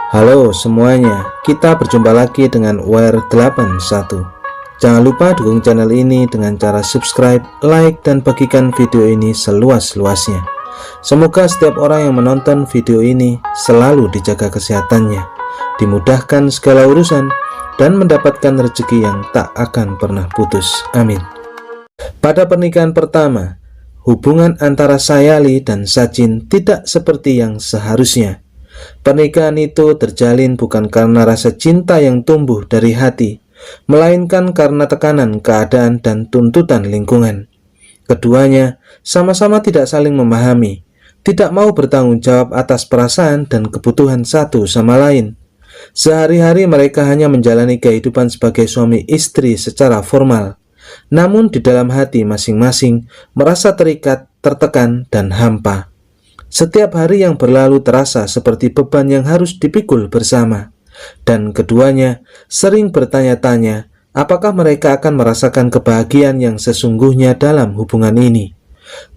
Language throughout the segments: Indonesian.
Halo semuanya, kita berjumpa lagi dengan WR81. Jangan lupa dukung channel ini dengan cara subscribe, like, dan bagikan video ini seluas-luasnya. Semoga setiap orang yang menonton video ini selalu dijaga kesehatannya, dimudahkan segala urusan, dan mendapatkan rezeki yang tak akan pernah putus. Amin. Pada pernikahan pertama, hubungan antara Sayali dan Sachin tidak seperti yang seharusnya. Pernikahan itu terjalin bukan karena rasa cinta yang tumbuh dari hati, melainkan karena tekanan keadaan dan tuntutan lingkungan. Keduanya sama-sama tidak saling memahami, tidak mau bertanggung jawab atas perasaan dan kebutuhan satu sama lain. Sehari-hari mereka hanya menjalani kehidupan sebagai suami istri secara formal, namun di dalam hati masing-masing merasa terikat, tertekan, dan hampa. Setiap hari yang berlalu terasa seperti beban yang harus dipikul bersama, dan keduanya sering bertanya-tanya apakah mereka akan merasakan kebahagiaan yang sesungguhnya dalam hubungan ini.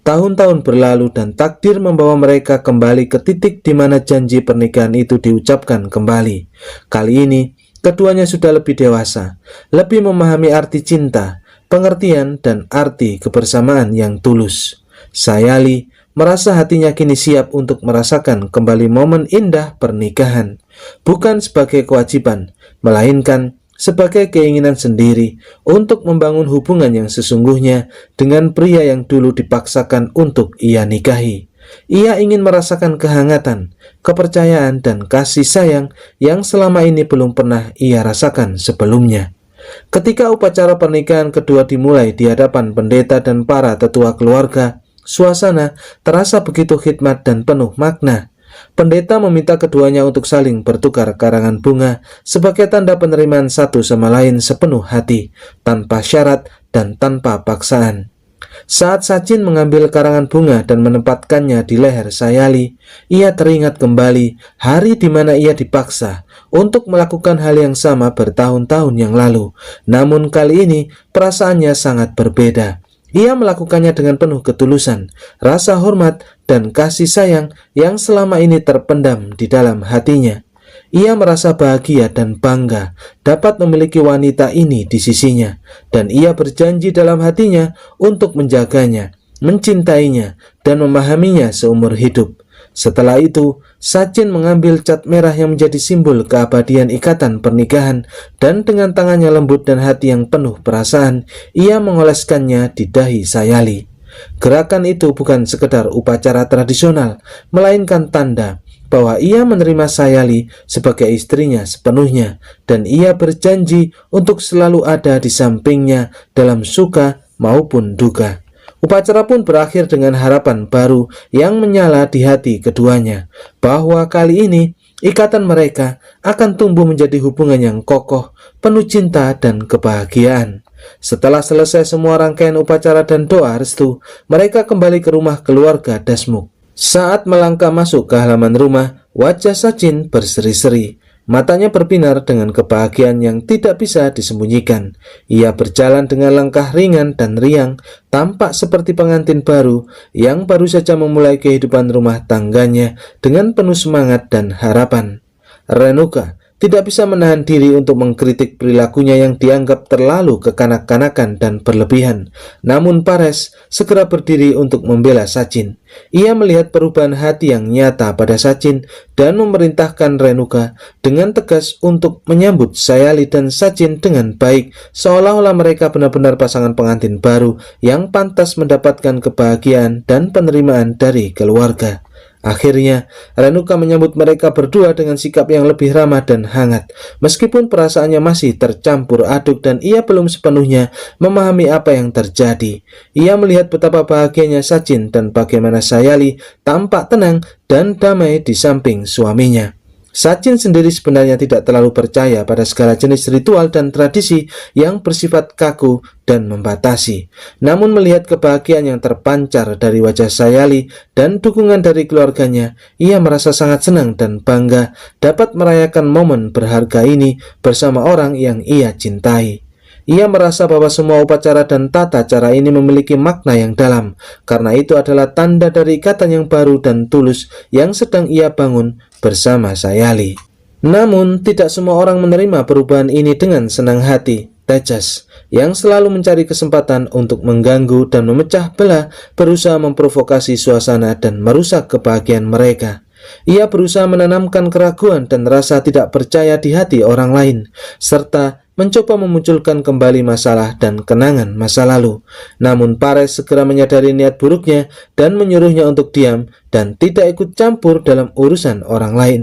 Tahun-tahun berlalu dan takdir membawa mereka kembali ke titik di mana janji pernikahan itu diucapkan kembali. Kali ini, keduanya sudah lebih dewasa, lebih memahami arti cinta, pengertian, dan arti kebersamaan yang tulus. Sayali merasa hatinya kini siap untuk merasakan kembali momen indah pernikahan, bukan sebagai kewajiban, melainkan sebagai keinginan sendiri untuk membangun hubungan yang sesungguhnya dengan pria yang dulu dipaksakan untuk ia nikahi. Ia ingin merasakan kehangatan, kepercayaan, dan kasih sayang yang selama ini belum pernah ia rasakan sebelumnya. Ketika upacara pernikahan kedua dimulai di hadapan pendeta dan para tetua keluarga, suasana terasa begitu khidmat dan penuh makna. Pendeta meminta keduanya untuk saling bertukar karangan bunga sebagai tanda penerimaan satu sama lain sepenuh hati, tanpa syarat dan tanpa paksaan. Saat Sachin mengambil karangan bunga dan menempatkannya di leher Sayali, ia teringat kembali hari di mana ia dipaksa untuk melakukan hal yang sama bertahun-tahun yang lalu. Namun kali ini perasaannya sangat berbeda. Ia melakukannya dengan penuh ketulusan, rasa hormat, dan kasih sayang yang selama ini terpendam di dalam hatinya. Ia merasa bahagia dan bangga dapat memiliki wanita ini di sisinya, dan ia berjanji dalam hatinya untuk menjaganya, mencintainya, dan memahaminya seumur hidup. Setelah itu, Sachin mengambil cat merah yang menjadi simbol keabadian ikatan pernikahan, dan dengan tangannya lembut dan hati yang penuh perasaan, ia mengoleskannya di dahi Sayali. Gerakan itu bukan sekedar upacara tradisional, melainkan tanda bahwa ia menerima Sayali sebagai istrinya sepenuhnya, dan ia berjanji untuk selalu ada di sampingnya dalam suka maupun duka. Upacara pun berakhir dengan harapan baru yang menyala di hati keduanya, bahwa kali ini ikatan mereka akan tumbuh menjadi hubungan yang kokoh, penuh cinta dan kebahagiaan. Setelah selesai semua rangkaian upacara dan doa restu, mereka kembali ke rumah keluarga Dasmukh. Saat melangkah masuk ke halaman rumah, wajah Sachin berseri-seri. Matanya berbinar dengan kebahagiaan yang tidak bisa disembunyikan. Ia berjalan dengan langkah ringan dan riang, tampak seperti pengantin baru yang baru saja memulai kehidupan rumah tangganya dengan penuh semangat dan harapan. Renuka tidak bisa menahan diri untuk mengkritik perilakunya yang dianggap terlalu kekanak-kanakan dan berlebihan. Namun Paresh segera berdiri untuk membela Sachin. Ia melihat perubahan hati yang nyata pada Sachin dan memerintahkan Renuka dengan tegas untuk menyambut Sayali dan Sachin dengan baik, seolah-olah mereka benar-benar pasangan pengantin baru yang pantas mendapatkan kebahagiaan dan penerimaan dari keluarga. Akhirnya, Renuka menyambut mereka berdua dengan sikap yang lebih ramah dan hangat, meskipun perasaannya masih tercampur aduk dan ia belum sepenuhnya memahami apa yang terjadi. Ia melihat betapa bahagianya Sachin dan bagaimana Sayali tampak tenang dan damai di samping suaminya. Sachin sendiri sebenarnya tidak terlalu percaya pada segala jenis ritual dan tradisi yang bersifat kaku dan membatasi. Namun melihat kebahagiaan yang terpancar dari wajah Sayali dan dukungan dari keluarganya, ia merasa sangat senang dan bangga dapat merayakan momen berharga ini bersama orang yang ia cintai. Ia merasa bahwa semua upacara dan tata cara ini memiliki makna yang dalam, karena itu adalah tanda dari ikatan yang baru dan tulus yang sedang ia bangun bersama Sayali. Namun, tidak semua orang menerima perubahan ini dengan senang hati. Tejas, yang selalu mencari kesempatan untuk mengganggu dan memecah belah, berusaha memprovokasi suasana dan merusak kebahagiaan mereka. Ia berusaha menanamkan keraguan dan rasa tidak percaya di hati orang lain, serta mencoba memunculkan kembali masalah dan kenangan masa lalu. Namun Pares segera menyadari niat buruknya dan menyuruhnya untuk diam dan tidak ikut campur dalam urusan orang lain.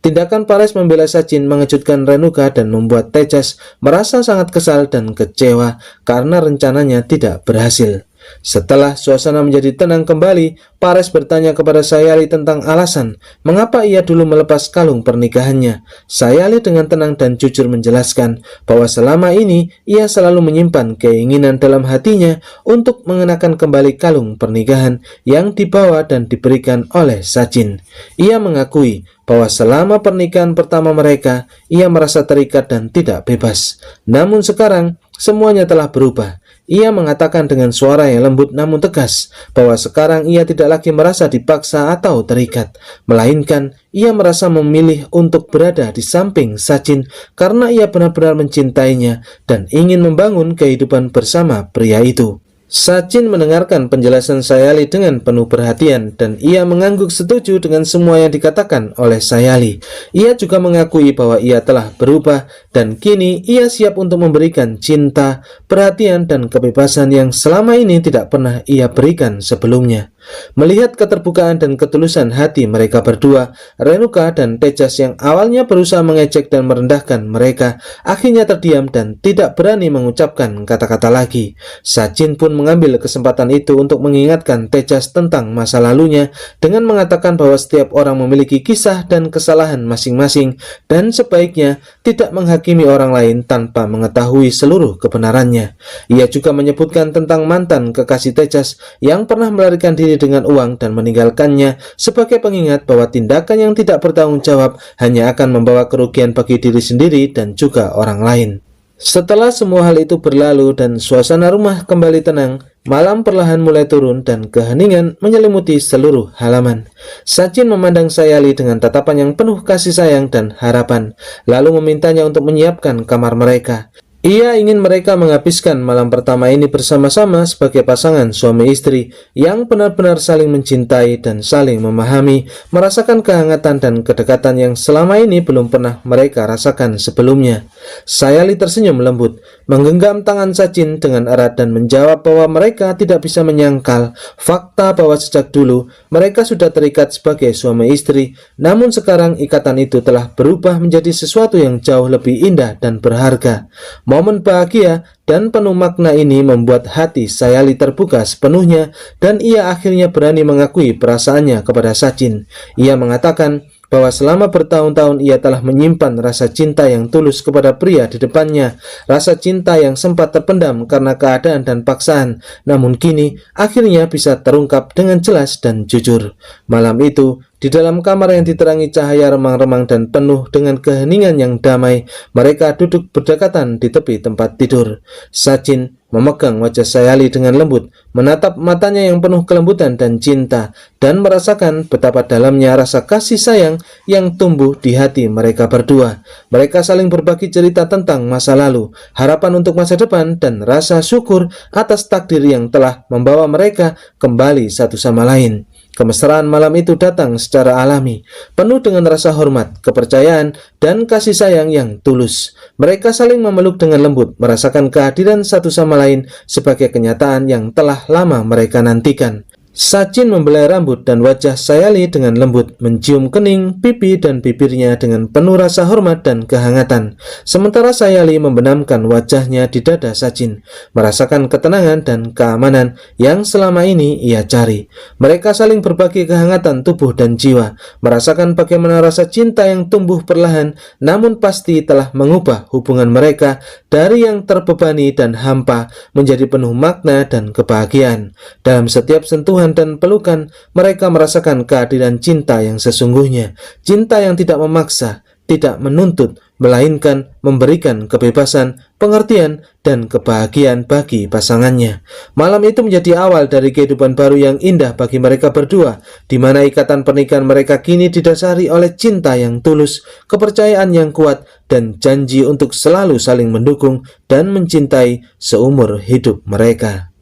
Tindakan Pares membela Sachin mengejutkan Renuka dan membuat Tejas merasa sangat kesal dan kecewa karena rencananya tidak berhasil. Setelah suasana menjadi tenang kembali, Pares bertanya kepada Sayali tentang alasan mengapa ia dulu melepas kalung pernikahannya. Sayali dengan tenang dan jujur menjelaskan bahwa selama ini ia selalu menyimpan keinginan dalam hatinya untuk mengenakan kembali kalung pernikahan yang dibawa dan diberikan oleh Sachin. Ia mengakui bahwa selama pernikahan pertama mereka, ia merasa terikat dan tidak bebas. Namun sekarang, semuanya telah berubah. Ia mengatakan dengan suara yang lembut namun tegas bahwa sekarang ia tidak lagi merasa dipaksa atau terikat, melainkan ia merasa memilih untuk berada di samping Sachin karena ia benar-benar mencintainya dan ingin membangun kehidupan bersama pria itu. Sachin mendengarkan penjelasan Sayali dengan penuh perhatian dan ia mengangguk setuju dengan semua yang dikatakan oleh Sayali. Ia juga mengakui bahwa ia telah berubah dan kini ia siap untuk memberikan cinta, perhatian, dan kebebasan yang selama ini tidak pernah ia berikan sebelumnya. Melihat keterbukaan dan ketulusan hati mereka berdua, Renuka dan Tejas yang awalnya berusaha mengejek dan merendahkan mereka, akhirnya terdiam dan tidak berani mengucapkan kata-kata lagi. Sachin pun mengambil kesempatan itu untuk mengingatkan Tejas tentang masa lalunya dengan mengatakan bahwa setiap orang memiliki kisah dan kesalahan masing-masing dan sebaiknya tidak menghakimi orang lain tanpa mengetahui seluruh kebenarannya. Ia juga menyebutkan tentang mantan kekasih Tejas yang pernah melarikan diri dengan uang dan meninggalkannya sebagai pengingat bahwa tindakan yang tidak bertanggung jawab hanya akan membawa kerugian bagi diri sendiri dan juga orang lain. Setelah semua hal itu berlalu dan suasana rumah kembali tenang, malam perlahan mulai turun dan keheningan menyelimuti seluruh halaman. Sachin memandang Sayali dengan tatapan yang penuh kasih sayang dan harapan, lalu memintanya untuk menyiapkan kamar mereka. Ia ingin mereka menghabiskan malam pertama ini bersama-sama sebagai pasangan suami istri yang benar-benar saling mencintai dan saling memahami, merasakan kehangatan dan kedekatan yang selama ini belum pernah mereka rasakan sebelumnya. Sayali tersenyum lembut, menggenggam tangan Sachin dengan erat dan menjawab bahwa mereka tidak bisa menyangkal fakta bahwa sejak dulu mereka sudah terikat sebagai suami istri, namun sekarang ikatan itu telah berubah menjadi sesuatu yang jauh lebih indah dan berharga. Momen bahagia dan penuh makna ini membuat hati Sayali terbuka sepenuhnya dan ia akhirnya berani mengakui perasaannya kepada Sachin. Ia mengatakan bahwa selama bertahun-tahun ia telah menyimpan rasa cinta yang tulus kepada pria di depannya, rasa cinta yang sempat terpendam karena keadaan dan paksaan, namun kini akhirnya bisa terungkap dengan jelas dan jujur. Malam itu, di dalam kamar yang diterangi cahaya remang-remang dan penuh dengan keheningan yang damai, mereka duduk berdekatan di tepi tempat tidur. Sachin memegang wajah Sayali dengan lembut, menatap matanya yang penuh kelembutan dan cinta, dan merasakan betapa dalamnya rasa kasih sayang yang tumbuh di hati mereka berdua. Mereka saling berbagi cerita tentang masa lalu, harapan untuk masa depan, dan rasa syukur atas takdir yang telah membawa mereka kembali satu sama lain. Kemesraan malam itu datang secara alami, penuh dengan rasa hormat, kepercayaan, dan kasih sayang yang tulus. Mereka saling memeluk dengan lembut, merasakan kehadiran satu sama lain sebagai kenyataan yang telah lama mereka nantikan. Sachin membelai rambut dan wajah Sayali dengan lembut, mencium kening, pipi, dan bibirnya dengan penuh rasa hormat dan kehangatan. Sementara Sayali membenamkan wajahnya di dada Sachin, merasakan ketenangan dan keamanan yang selama ini ia cari. Mereka saling berbagi kehangatan tubuh dan jiwa, merasakan bagaimana rasa cinta yang tumbuh perlahan, namun pasti telah mengubah hubungan mereka dari yang terbebani dan hampa menjadi penuh makna dan kebahagiaan. Dalam setiap sentuhan dan pelukan, mereka merasakan kehadiran cinta yang sesungguhnya, cinta yang tidak memaksa, tidak menuntut, melainkan memberikan kebebasan, pengertian, dan kebahagiaan bagi pasangannya. Malam itu menjadi awal dari kehidupan baru yang indah bagi mereka berdua, di mana ikatan pernikahan mereka kini didasari oleh cinta yang tulus, kepercayaan yang kuat, dan janji untuk selalu saling mendukung dan mencintai seumur hidup mereka.